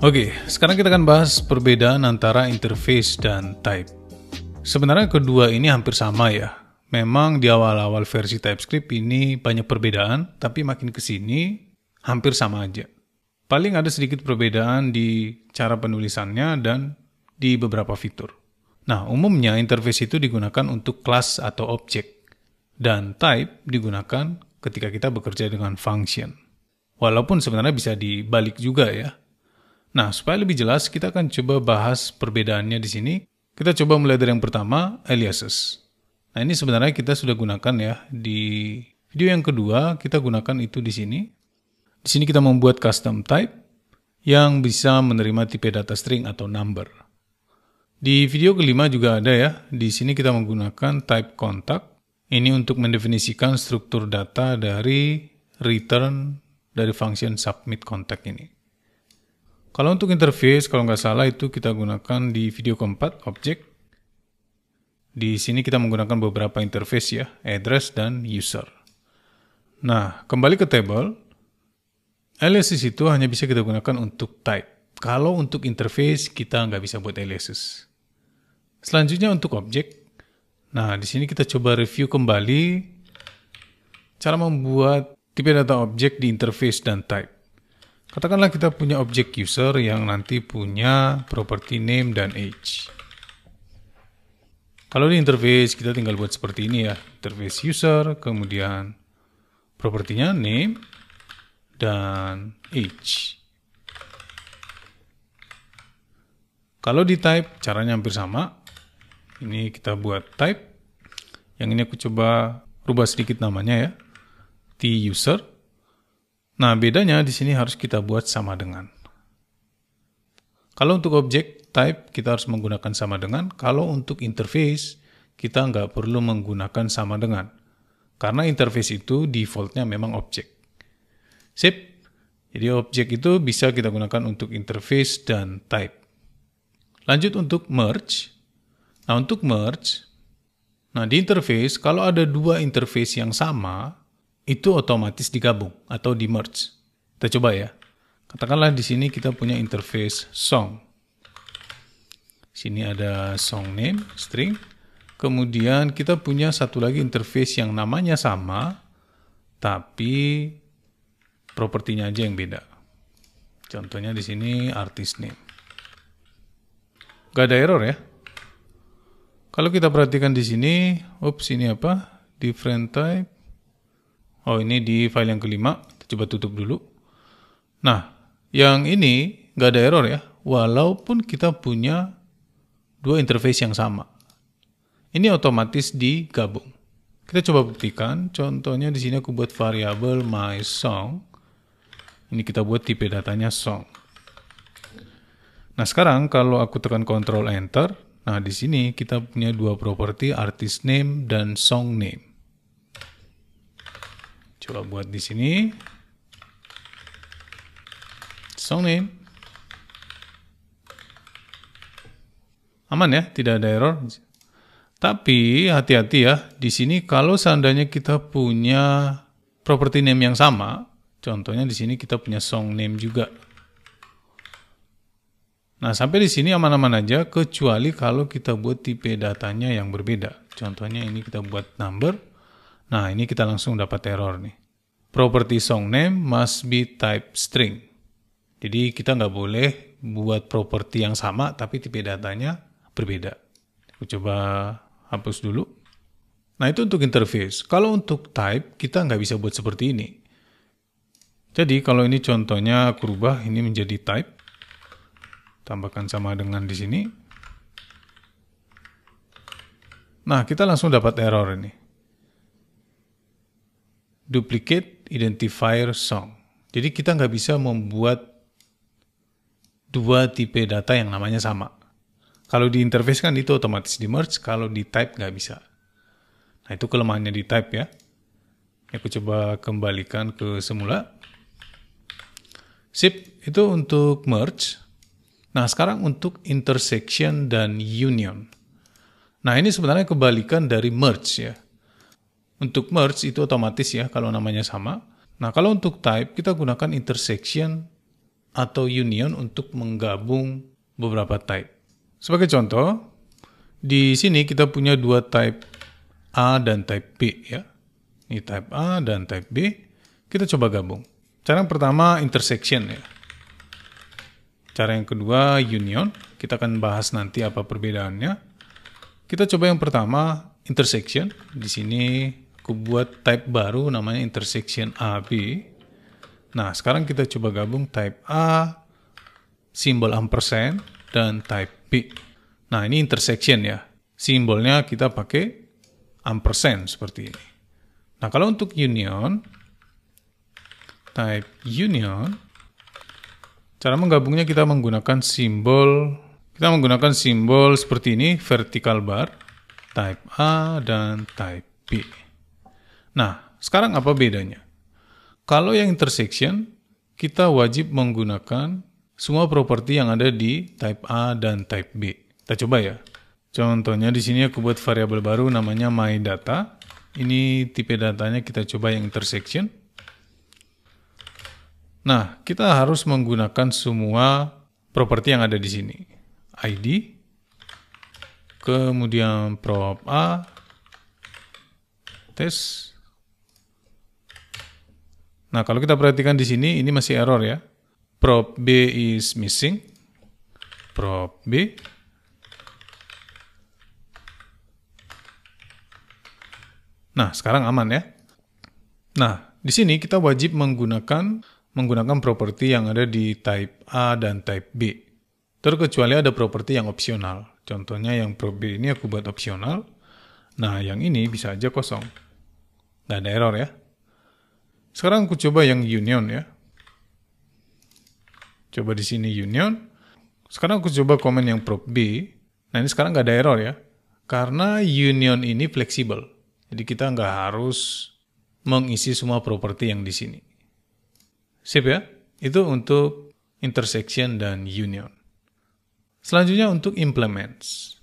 Oke, sekarang kita akan bahas perbedaan antara interface dan type. Sebenarnya kedua ini hampir sama ya. Memang di awal-awal versi TypeScript ini banyak perbedaan, tapi makin ke sini hampir sama aja. Paling ada sedikit perbedaan di cara penulisannya dan di beberapa fitur. Nah, umumnya interface itu digunakan untuk kelas atau objek, dan type digunakan ketika kita bekerja dengan function. Walaupun sebenarnya bisa dibalik juga ya. Nah, supaya lebih jelas, kita akan coba bahas perbedaannya di sini. Kita coba mulai dari yang pertama, aliases. Nah, ini sebenarnya kita sudah gunakan ya. Di video yang kedua, kita gunakan itu di sini. Di sini kita membuat custom type yang bisa menerima tipe data string atau number. Di video kelima juga ada ya. Di sini kita menggunakan type contact. Ini untuk mendefinisikan struktur data dari return dari function submit contact ini. Kalau untuk interface, kalau nggak salah itu kita gunakan di video keempat, object. Di sini kita menggunakan beberapa interface ya, address dan user. Nah, kembali ke table, aliases itu hanya bisa kita gunakan untuk type. Kalau untuk interface, kita nggak bisa buat aliases. Selanjutnya untuk object. Nah, di sini kita coba review kembali cara membuat tipe data objek di interface dan type. Katakanlah kita punya objek user yang nanti punya property name dan age. Kalau di interface kita tinggal buat seperti ini ya. Interface user, kemudian propertinya name dan age. Kalau di type caranya hampir sama. Ini kita buat type. Yang ini aku coba rubah sedikit namanya ya. T-user. Nah, bedanya di sini harus kita buat sama dengan. Kalau untuk objek type, kita harus menggunakan sama dengan. Kalau untuk interface, kita nggak perlu menggunakan sama dengan. Karena interface itu defaultnya memang objek. Sip. Jadi objek itu bisa kita gunakan untuk interface dan type. Lanjut untuk merge. Nah, untuk merge, di interface, kalau ada dua interface yang sama, itu otomatis digabung atau di merge. Kita coba ya. Katakanlah di sini kita punya interface song. Sini ada song name, string. Kemudian kita punya satu lagi interface yang namanya sama, tapi propertinya aja yang beda. Contohnya di sini artist name. Gak ada error ya. Kalau kita perhatikan di sini, ini apa? Different type. Oh, ini di file yang kelima. Kita coba tutup dulu. Nah, yang ini nggak ada error ya. Walaupun kita punya dua interface yang sama. Ini otomatis digabung. Kita coba buktikan. Contohnya di sini aku buat variabel my song. Ini kita buat tipe datanya song. Nah, sekarang kalau aku tekan Ctrl Enter, nah di sini kita punya dua properti artist name dan song name. Coba buat di sini. Song name. Aman ya, tidak ada error. Tapi hati-hati ya, di sini kalau seandainya kita punya property name yang sama, contohnya di sini kita punya song name juga. Nah, sampai di sini aman-aman aja, kecuali kalau kita buat tipe datanya yang berbeda. Contohnya ini kita buat number. Nah, ini kita langsung dapat error nih. Property song name must be type string. Jadi kita nggak boleh buat properti yang sama, tapi tipe datanya berbeda. Aku coba hapus dulu. Nah, itu untuk interface. Kalau untuk type, kita nggak bisa buat seperti ini. Jadi kalau ini contohnya aku rubah, ini menjadi type. Tambahkan sama dengan di sini. Nah, kita langsung dapat error ini. Duplicate identifier song. Jadi kita nggak bisa membuat dua tipe data yang namanya sama. Kalau di interface kan itu otomatis di merge, kalau di type nggak bisa. Nah, itu kelemahannya di type ya. Aku coba kembalikan ke semula. Sip, itu untuk merge. Nah, sekarang untuk intersection dan union. Nah, ini sebenarnya kebalikan dari merge ya. Untuk merge itu otomatis ya kalau namanya sama. Nah, kalau untuk type kita gunakan intersection atau union untuk menggabung beberapa type. Sebagai contoh, di sini kita punya dua type A dan type B ya. Ini type A dan type B. Kita coba gabung. Cara yang pertama intersection ya. Cara yang kedua union. Kita akan bahas nanti apa perbedaannya. Kita coba yang pertama intersection. Di sini aku buat type baru namanya intersection AB. Nah, sekarang kita coba gabung type A, simbol ampersand, dan type B. Nah, ini intersection ya. Simbolnya kita pakai ampersand seperti ini. Nah, kalau untuk union, type union, cara menggabungnya kita menggunakan simbol seperti ini, vertical bar, type A dan type B. Nah, sekarang apa bedanya? Kalau yang intersection, kita wajib menggunakan semua properti yang ada di type A dan type B. Kita coba ya. Contohnya di sini aku buat variabel baru namanya myData. Ini tipe datanya kita coba yang intersection. Nah, kita harus menggunakan semua properti yang ada di sini. ID, kemudian prop A, tes. Nah, kalau kita perhatikan di sini, ini masih error ya. Prop B is missing. Prop B. Nah, sekarang aman ya. Nah, di sini kita wajib menggunakan properti yang ada di type A dan type B. Terkecuali ada properti yang opsional. Contohnya yang prop B ini aku buat opsional. Nah, yang ini bisa aja kosong. Nggak ada error ya. Sekarang aku coba yang union ya. Coba di sini union. Sekarang aku coba komen yang prop B. Nah, ini sekarang nggak ada error ya. Karena union ini fleksibel. Jadi kita nggak harus mengisi semua properti yang di sini. Sip ya? Itu untuk intersection dan union. Selanjutnya untuk implements.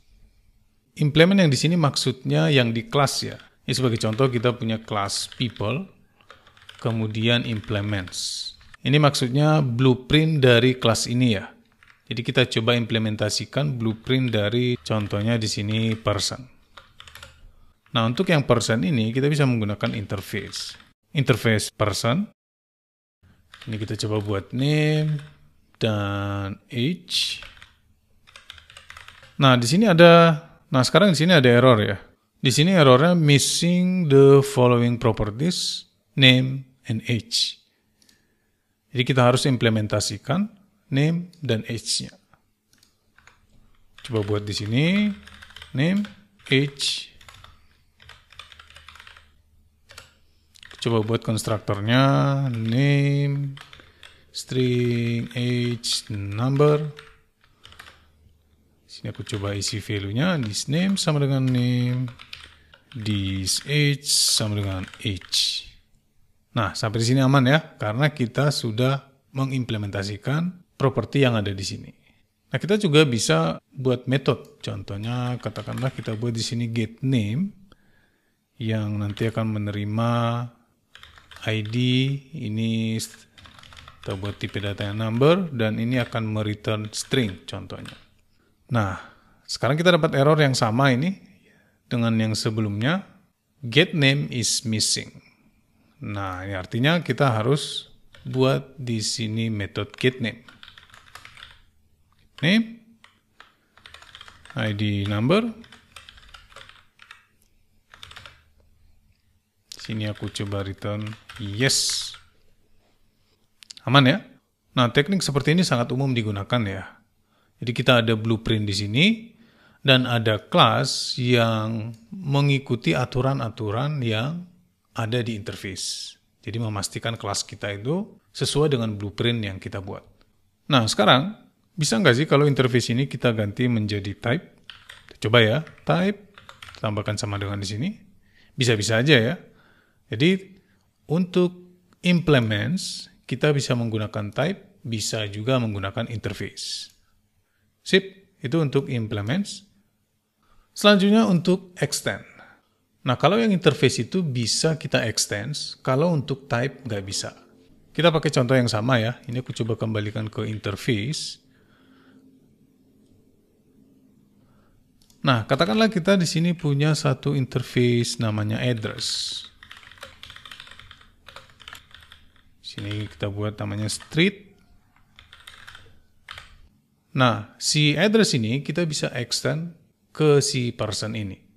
Implement yang di sini maksudnya yang di kelas ya. Ini sebagai contoh kita punya kelas people, kemudian implements. Ini maksudnya blueprint dari kelas ini ya. Jadi kita coba implementasikan blueprint dari contohnya di sini person. Nah, untuk yang person ini kita bisa menggunakan interface. Interface person. Ini kita coba buat name dan age. Nah, sekarang di sini ada error ya. Di sini errornya missing the following properties, name and age. Jadi kita harus implementasikan name dan age-nya. Coba buat di sini name, age. Coba buat konstruktornya name, string, age, number. Sini aku coba isi value-nya. This name sama dengan name, this age sama dengan age. Nah, sampai di sini aman ya, karena kita sudah mengimplementasikan properti yang ada di sini. Nah, kita juga bisa buat metode. Contohnya, katakanlah kita buat di sini get name yang nanti akan menerima ID, ini kita buat tipe data yang number, dan ini akan mereturn string contohnya. Nah, sekarang kita dapat error yang sama ini dengan yang sebelumnya, get name is missing. Nah, ini artinya kita harus buat di sini metode get name. Name, ID number. Sini aku coba return yes. Aman ya? Nah, teknik seperti ini sangat umum digunakan ya. Jadi kita ada blueprint di sini dan ada kelas yang mengikuti aturan-aturan yang ada di interface. Jadi memastikan kelas kita itu sesuai dengan blueprint yang kita buat. Nah, sekarang bisa nggak sih kalau interface ini kita ganti menjadi type? Coba ya, type tambahkan sama dengan di sini. Bisa-bisa aja ya. Jadi untuk implements kita bisa menggunakan type, bisa juga menggunakan interface. Sip, itu untuk implements. Selanjutnya untuk extend. Nah, kalau yang interface itu bisa kita extend, kalau untuk type nggak bisa. Kita pakai contoh yang sama ya. Ini aku coba kembalikan ke interface. Nah, katakanlah kita di sini punya satu interface namanya address. Sini kita buat namanya street. Nah, si address ini kita bisa extend ke si person ini.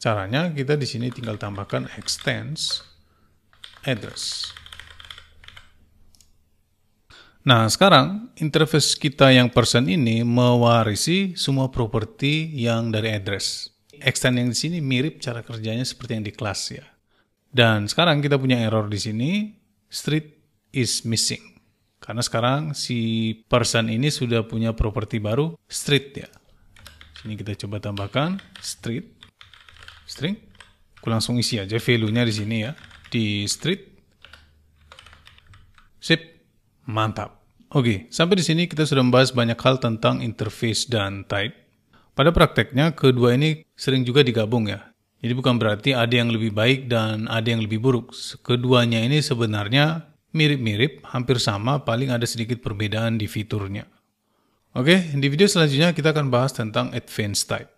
Caranya kita di sini tinggal tambahkan extends address. Nah, sekarang interface kita yang person ini mewarisi semua properti yang dari address. Extend yang di sini mirip cara kerjanya seperti yang di kelas ya. Dan sekarang kita punya error di sini, street is missing. Karena sekarang si person ini sudah punya properti baru, street ya. Sini kita coba tambahkan street string. Aku langsung isi aja value-nya di sini ya, di street. Sip, mantap. Oke, sampai di sini kita sudah membahas banyak hal tentang interface dan type. Pada prakteknya, kedua ini sering juga digabung ya. Jadi bukan berarti ada yang lebih baik dan ada yang lebih buruk. Keduanya ini sebenarnya mirip-mirip, hampir sama, paling ada sedikit perbedaan di fiturnya. Oke, di video selanjutnya kita akan bahas tentang advanced type.